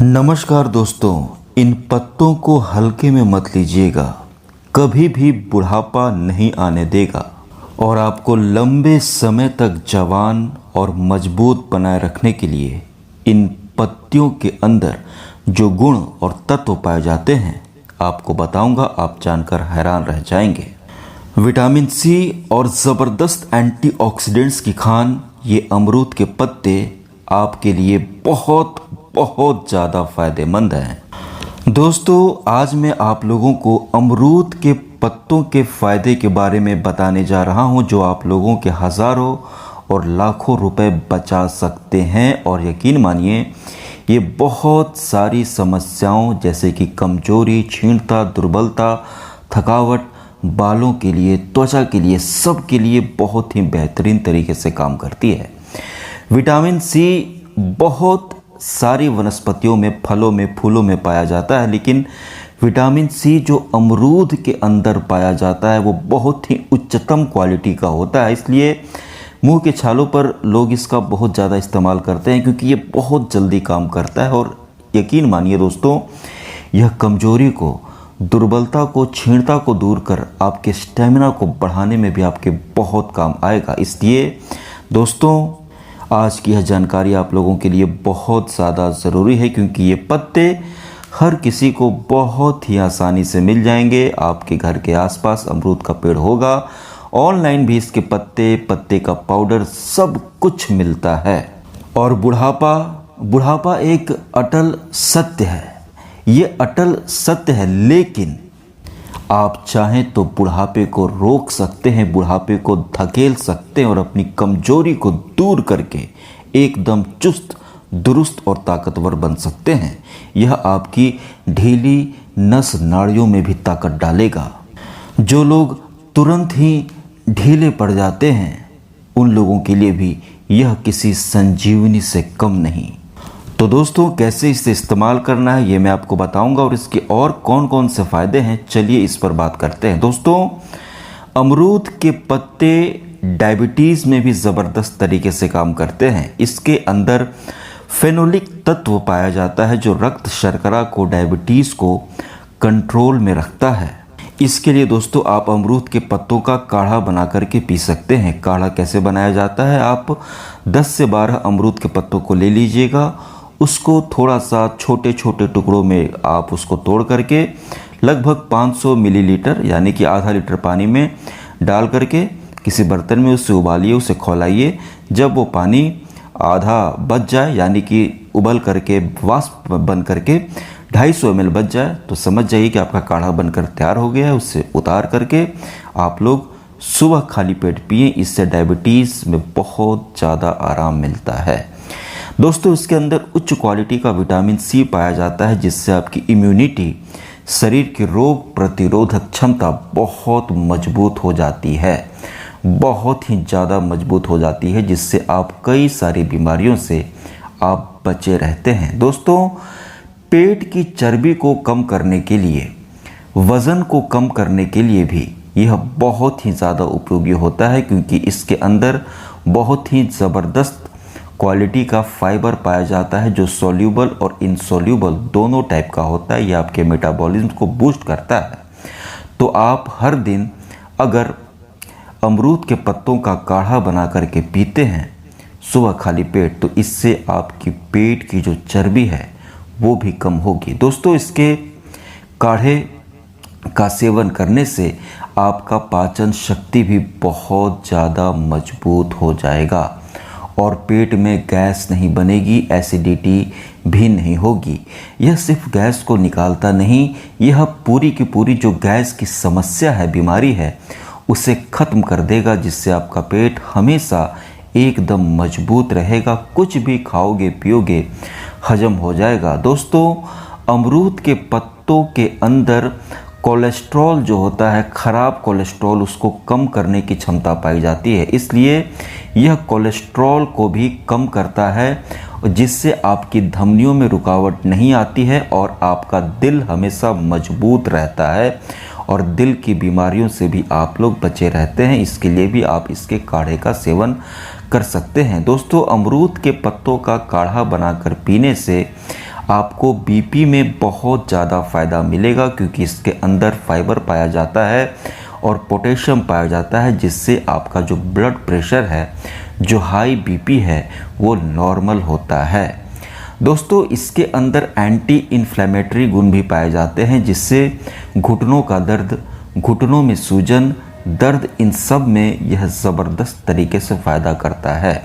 नमस्कार दोस्तों, इन पत्तों को हल्के में मत लीजिएगा। कभी भी बुढ़ापा नहीं आने देगा और आपको लंबे समय तक जवान और मजबूत बनाए रखने के लिए इन पत्तियों के अंदर जो गुण और तत्व पाए जाते हैं आपको बताऊंगा। आप जानकर हैरान रह जाएंगे। विटामिन सी और ज़बरदस्त एंटीऑक्सीडेंट्स की खान ये अमरूद के पत्ते आपके लिए बहुत ज़्यादा फायदेमंद हैं। दोस्तों, आज मैं आप लोगों को अमरूद के पत्तों के फ़ायदे के बारे में बताने जा रहा हूं, जो आप लोगों के हज़ारों और लाखों रुपए बचा सकते हैं। और यकीन मानिए, ये बहुत सारी समस्याओं जैसे कि कमजोरी, क्षीणता, दुर्बलता, थकावट, बालों के लिए, त्वचा के लिए, सब के लिए बहुत ही बेहतरीन तरीके से काम करती है। विटामिन सी बहुत सारी वनस्पतियों में, फलों में, फूलों में पाया जाता है, लेकिन विटामिन सी जो अमरूद के अंदर पाया जाता है वो बहुत ही उच्चतम क्वालिटी का होता है। इसलिए मुंह के छालों पर लोग इसका बहुत ज़्यादा इस्तेमाल करते हैं, क्योंकि ये बहुत जल्दी काम करता है। और यकीन मानिए दोस्तों, यह कमजोरी को, दुर्बलता को, क्षीणता को दूर कर आपके स्टेमिना को बढ़ाने में भी आपके बहुत काम आएगा। इसलिए दोस्तों, आज की यह जानकारी आप लोगों के लिए बहुत ज़्यादा ज़रूरी है, क्योंकि ये पत्ते हर किसी को बहुत ही आसानी से मिल जाएंगे। आपके घर के आसपास अमरूद का पेड़ होगा, ऑनलाइन भी इसके पत्ते का पाउडर सब कुछ मिलता है। और बुढ़ापा एक अटल सत्य है, ये अटल सत्य है, लेकिन आप चाहें तो बुढ़ापे को रोक सकते हैं, बुढ़ापे को धकेल सकते हैं और अपनी कमजोरी को दूर करके एकदम चुस्त, दुरुस्त और ताकतवर बन सकते हैं। यह आपकी ढीली नस नाड़ियों में भी ताकत डालेगा। जो लोग तुरंत ही ढीले पड़ जाते हैं, उन लोगों के लिए भी यह किसी संजीवनी से कम नहीं। तो दोस्तों, कैसे इसे इस्तेमाल करना है ये मैं आपको बताऊंगा, और इसके और कौन कौन से फ़ायदे हैं, चलिए इस पर बात करते हैं। दोस्तों, अमरूद के पत्ते डायबिटीज़ में भी ज़बरदस्त तरीके से काम करते हैं। इसके अंदर फेनोलिक तत्व पाया जाता है, जो रक्त शर्करा को, डायबिटीज़ को कंट्रोल में रखता है। इसके लिए दोस्तों, आप अमरूद के पत्तों का काढ़ा बना करके पी सकते हैं। काढ़ा कैसे बनाया जाता है? आप 10 से 12 अमरूद के पत्तों को ले लीजिएगा, उसको थोड़ा सा छोटे छोटे टुकड़ों में आप उसको तोड़ करके लगभग 500 मिलीलीटर यानी कि आधा लीटर पानी में डाल करके किसी बर्तन में उसे उबालिए, उसे खौलाइए। जब वो पानी आधा बच जाए, यानी कि उबल करके वाष्प बन करके 250 ml बच जाए, तो समझ जाइए कि आपका काढ़ा बनकर तैयार हो गया है। उससे उतार करके आप लोग सुबह खाली पेट पिए। इससे डायबिटीज़ में बहुत ज़्यादा आराम मिलता है। दोस्तों, इसके अंदर उच्च क्वालिटी का विटामिन सी पाया जाता है, जिससे आपकी इम्यूनिटी, शरीर की रोग प्रतिरोधक क्षमता बहुत मजबूत हो जाती है, बहुत ही ज़्यादा मजबूत हो जाती है, जिससे आप कई सारी बीमारियों से आप बचे रहते हैं। दोस्तों, पेट की चर्बी को कम करने के लिए, वज़न को कम करने के लिए भी यह बहुत ही ज़्यादा उपयोगी होता है, क्योंकि इसके अंदर बहुत ही ज़बरदस्त क्वालिटी का फाइबर पाया जाता है, जो सोल्यूबल और इनसोल्यूबल दोनों टाइप का होता है। यह आपके मेटाबॉलिज्म को बूस्ट करता है। तो आप हर दिन अगर अमरूद के पत्तों का काढ़ा बना करके पीते हैं सुबह खाली पेट, तो इससे आपकी पेट की जो चर्बी है वो भी कम होगी। दोस्तों, इसके काढ़े का सेवन करने से आपका पाचन शक्ति भी बहुत ज़्यादा मजबूत हो जाएगा और पेट में गैस नहीं बनेगी, एसिडिटी भी नहीं होगी। यह सिर्फ गैस को निकालता नहीं, यह पूरी की पूरी जो गैस की समस्या है, बीमारी है, उसे ख़त्म कर देगा, जिससे आपका पेट हमेशा एकदम मजबूत रहेगा। कुछ भी खाओगे पियोगे हजम हो जाएगा। दोस्तों, अमरूद के पत्तों के अंदर कोलेस्ट्रॉल जो होता है, ख़राब कोलेस्ट्रॉल, उसको कम करने की क्षमता पाई जाती है। इसलिए यह कोलेस्ट्रॉल को भी कम करता है, जिससे आपकी धमनियों में रुकावट नहीं आती है और आपका दिल हमेशा मजबूत रहता है और दिल की बीमारियों से भी आप लोग बचे रहते हैं। इसके लिए भी आप इसके काढ़े का सेवन कर सकते हैं। दोस्तों, अमरूद के पत्तों का काढ़ा बनाकर पीने से आपको बीपी में बहुत ज़्यादा फ़ायदा मिलेगा, क्योंकि इसके अंदर फाइबर पाया जाता है और पोटेशियम पाया जाता है, जिससे आपका जो ब्लड प्रेशर है, जो हाई बीपी है, वो नॉर्मल होता है। दोस्तों, इसके अंदर एंटी इन्फ्लेमेटरी गुण भी पाए जाते हैं, जिससे घुटनों का दर्द, घुटनों में सूजन, दर्द, इन सब में यह ज़बरदस्त तरीके से फ़ायदा करता है।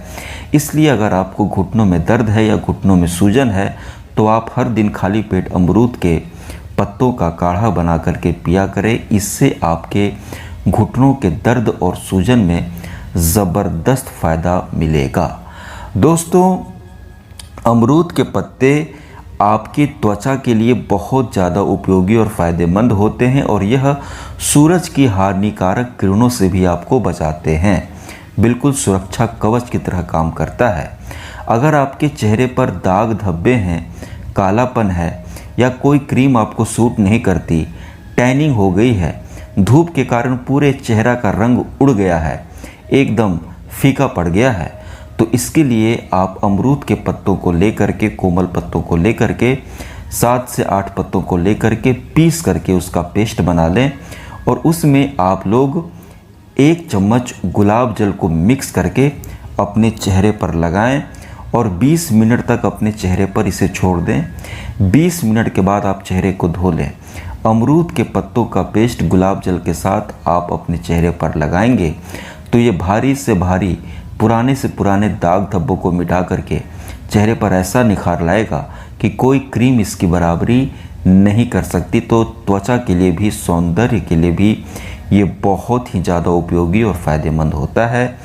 इसलिए अगर आपको घुटनों में दर्द है या घुटनों में सूजन है, तो आप हर दिन खाली पेट अमरूद के पत्तों का काढ़ा बना करके पिया करें। इससे आपके घुटनों के दर्द और सूजन में ज़बरदस्त फ़ायदा मिलेगा। दोस्तों, अमरूद के पत्ते आपकी त्वचा के लिए बहुत ज़्यादा उपयोगी और फ़ायदेमंद होते हैं, और यह सूरज की हानिकारक किरणों से भी आपको बचाते हैं। बिल्कुल सुरक्षा कवच की तरह काम करता है। अगर आपके चेहरे पर दाग धब्बे हैं, कालापन है, या कोई क्रीम आपको सूट नहीं करती, टैनिंग हो गई है, धूप के कारण पूरे चेहरा का रंग उड़ गया है, एकदम फीका पड़ गया है, तो इसके लिए आप अमरूद के पत्तों को लेकर के, कोमल पत्तों को लेकर के, 7 से 8 पत्तों को लेकर के पीस करके उसका पेस्ट बना लें, और उसमें आप लोग 1 चम्मच गुलाब जल को मिक्स करके अपने चेहरे पर लगाएं और 20 मिनट तक अपने चेहरे पर इसे छोड़ दें। 20 मिनट के बाद आप चेहरे को धो लें। अमरूद के पत्तों का पेस्ट गुलाब जल के साथ आप अपने चेहरे पर लगाएंगे तो ये भारी से भारी, पुराने से पुराने दाग धब्बों को मिटा करके चेहरे पर ऐसा निखार लाएगा कि कोई क्रीम इसकी बराबरी नहीं कर सकती। तो त्वचा के लिए भी, सौंदर्य के लिए भी ये बहुत ही ज़्यादा उपयोगी और फ़ायदेमंद होता है।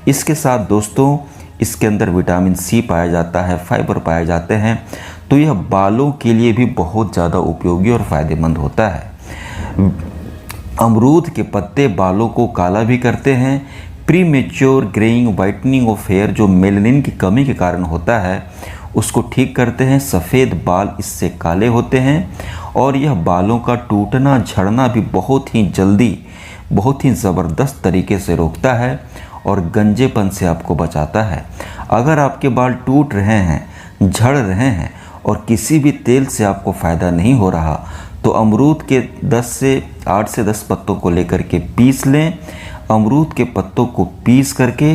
इसके साथ दोस्तों, इसके अंदर विटामिन सी पाया जाता है, फाइबर पाए जाते हैं, तो यह बालों के लिए भी बहुत ज़्यादा उपयोगी और फ़ायदेमंद होता है। अमरूद के पत्ते बालों को काला भी करते हैं। Premature greying, whitening of hair, जो मेलानिन की कमी के कारण होता है, उसको ठीक करते हैं। सफ़ेद बाल इससे काले होते हैं, और यह बालों का टूटना झड़ना भी बहुत ही जल्दी, बहुत ही ज़बरदस्त तरीके से रोकता है और गंजेपन से आपको बचाता है। अगर आपके बाल टूट रहे हैं, झड़ रहे हैं और किसी भी तेल से आपको फ़ायदा नहीं हो रहा, तो अमरूद के 8 से 10 पत्तों को लेकर के पीस लें। अमरूद के पत्तों को पीस करके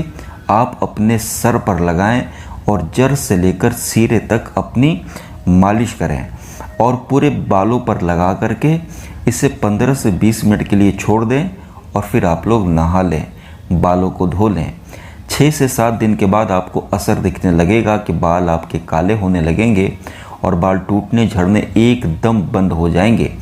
आप अपने सर पर लगाएं और जड़ से लेकर सिरे तक अपनी मालिश करें, और पूरे बालों पर लगा करके इसे 15 से 20 मिनट के लिए छोड़ दें, और फिर आप लोग नहा लें, बालों को धो लें। 6 से 7 दिन के बाद आपको असर दिखने लगेगा कि बाल आपके काले होने लगेंगे और बाल टूटने झड़ने एकदम बंद हो जाएंगे।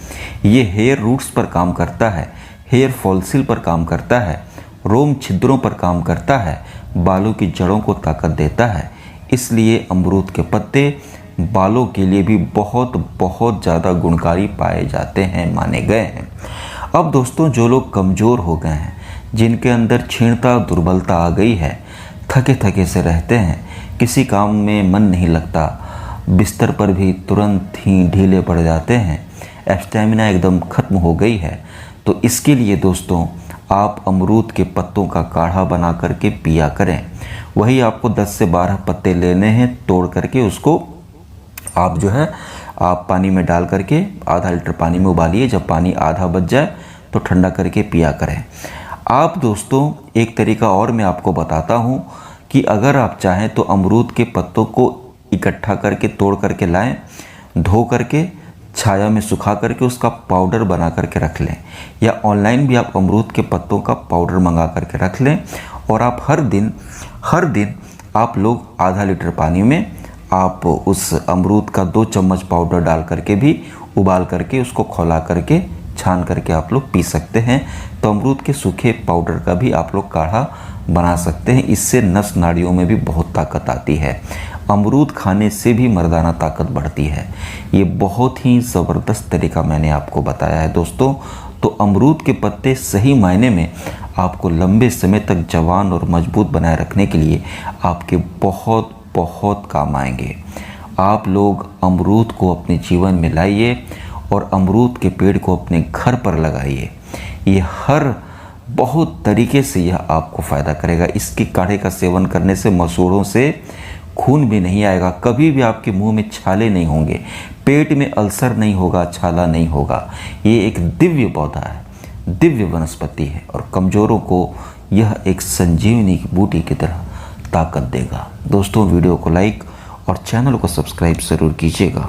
ये हेयर रूट्स पर काम करता है, हेयर फॉल्सिल पर काम करता है, रोम छिद्रों पर काम करता है, बालों की जड़ों को ताकत देता है। इसलिए अमरूद के पत्ते बालों के लिए भी बहुत बहुत ज़्यादा गुणकारी पाए जाते हैं, माने गए हैं। अब दोस्तों, जो लोग कमज़ोर हो गए हैं, जिनके अंदर क्षीणता, दुर्बलता आ गई है, थके थके से रहते हैं, किसी काम में मन नहीं लगता, बिस्तर पर भी तुरंत ही ढीले पड़ जाते हैं, स्टैमिना एकदम ख़त्म हो गई है, तो इसके लिए दोस्तों आप अमरूद के पत्तों का काढ़ा बना करके पिया करें। वही आपको 10 से 12 पत्ते लेने हैं, तोड़ करके उसको आप जो है आप पानी में डाल करके आधा लीटर पानी में उबालिए। जब पानी आधा बच जाए तो ठंडा करके पिया करें। आप दोस्तों, एक तरीका और मैं आपको बताता हूँ कि अगर आप चाहें तो अमरूद के पत्तों को इकट्ठा करके तोड़ करके लाएं, धो करके छाया में सुखा करके उसका पाउडर बना करके रख लें, या ऑनलाइन भी आप अमरूद के पत्तों का पाउडर मंगा करके रख लें, और आप हर दिन आप लोग आधा लीटर पानी में आप उस अमरूद का 2 चम्मच पाउडर डाल करके भी उबाल करके उसको खौला करके छान करके आप लोग पी सकते हैं। तो अमरूद के सूखे पाउडर का भी आप लोग काढ़ा बना सकते हैं। इससे नस नाड़ियों में भी बहुत ताकत आती है। अमरूद खाने से भी मर्दाना ताकत बढ़ती है। ये बहुत ही ज़बरदस्त तरीका मैंने आपको बताया है दोस्तों। तो अमरूद के पत्ते सही मायने में आपको लंबे समय तक जवान और मजबूत बनाए रखने के लिए आपके बहुत बहुत काम आएंगे। आप लोग अमरूद को अपने जीवन में लाइए और अमरूद के पेड़ को अपने घर पर लगाइए। ये हर बहुत तरीके से यह आपको फ़ायदा करेगा। इसके काढ़े का सेवन करने से मसूड़ों से खून भी नहीं आएगा, कभी भी आपके मुंह में छाले नहीं होंगे, पेट में अल्सर नहीं होगा, छाला नहीं होगा। ये एक दिव्य पौधा है, दिव्य वनस्पति है और कमज़ोरों को यह एक संजीवनी की बूटी की तरह ताकत देगा। दोस्तों वीडियो को लाइक और चैनल को सब्सक्राइब ज़रूर कीजिएगा।